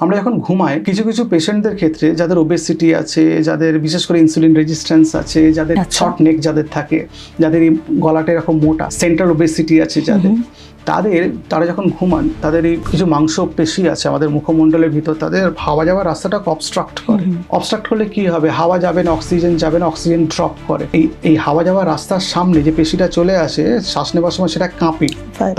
আমরা যখন ঘুমাই কিছু কিছু পেশেন্টদের ক্ষেত্রে যাদের ওবেসিটি আছে, যাদের বিশেষ করে ইনসুলিন রেজিস্ট্যান্স আছে, যাদের শর্ট নেক যাদের থাকে, যাদের এই গলাটা এরকম মোটা, সেন্ট্রাল ওবেসিটি আছে যাদের, তারা যখন ঘুমান তাদের এই কিছু মাংস পেশি আছে আমাদের মুখমণ্ডলের ভিতর, তাদের হাওয়া যাওয়ার রাস্তাটাকে অবস্ট্রাক্ট করে। অবস্ট্রাক্ট করলে কি হবে? হাওয়া যাবে না, অক্সিজেন যাবে না, অক্সিজেন ড্রপ করে। এই হাওয়া যাওয়ার রাস্তার সামনে যে পেশিটা চলে আসে, শ্বাস নেবার সময় সেটা কাঁপে,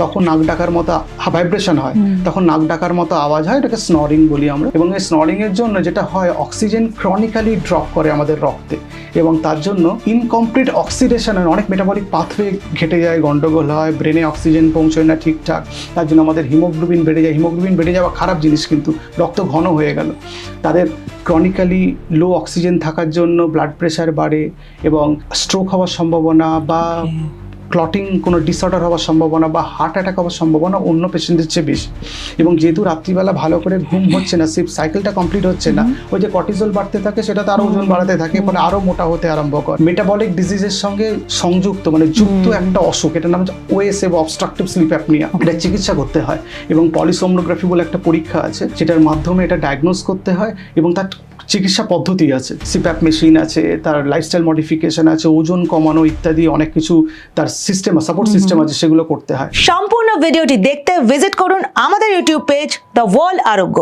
তখন নাক ডাকার মতো ভাইব্রেশন হয়, তখন নাক ডাকার মতো আওয়াজ হয়, এটাকে স্নরিং বলি আমরা। এবং এই স্নরিং এর জন্য যেটা হয়, অক্সিজেন ক্রনিক্যালি ড্রপ করে আমাদের রক্তে, এবং তার জন্য ইনকমপ্লিট অক্সিডেশনের অনেক মেটাবলিক পাথওয়ে ঘেটে যায়, গন্ডগোল হয়, ব্রেনে অক্সিজেন পৌঁছয় না ঠিকঠাক, তার জন্য আমাদের হিমোগ্লোবিন বেড়ে যায়। হিমোগ্লোবিন বেড়ে যাওয়া খারাপ জিনিস, কিন্তু রক্ত ঘন হয়ে গেল। তাদের ক্রনিক্যালি লো অক্সিজেন থাকার জন্য ব্লাড প্রেশার বাড়ে, এবং স্ট্রোক হওয়ার সম্ভাবনা বা ক্লটিং কোনো ডিসঅর্ডার হওয়ার সম্ভাবনা বা হার্ট অ্যাটাক হওয়ার সম্ভাবনা অন্য পেশেন্টের চেয়ে বেশি। এবং যেহেতু রাত্রিবেলা ভালো করে ঘুম হচ্ছে না, স্লিপ সাইকেলটা কমপ্লিট হচ্ছে না, ওই যে কর্টিজল বাড়তে থাকে, সেটা তো আরও ওজন বাড়াতে থাকে, ফলে আরও মোটা হতে আরম্ভ করে। মেটাবলিক ডিজিজের সঙ্গে সংযুক্ত মানে যুক্ত একটা অসুখ, এটার নাম হচ্ছে ওএসএ বা অবস্ট্রাকটিভ স্লিপ অ্যাপনিয়া। এটা চিকিৎসা করতে হয়, এবং পলিসোমনোগ্রাফি বলে একটা পরীক্ষা আছে, যেটার মাধ্যমে এটা ডায়াগনোজ করতে হয়, এবং তার চিকিৎসা পদ্ধতি আছে, সিপ্যাপ মেশিন আছে, তার লাইফস্টাইল মডিফিকেশন আছে, ওজন কমানো ইত্যাদি অনেক কিছু তার সিস্টেম, সাপোর্ট সিস্টেম আছে, সেগুলো করতে হয়। সম্পূর্ণ ভিডিওটি দেখতে ভিজিট করুন আমাদের ইউটিউব পেজ দ্য ওয়ার্ল্ড আরোগ্য।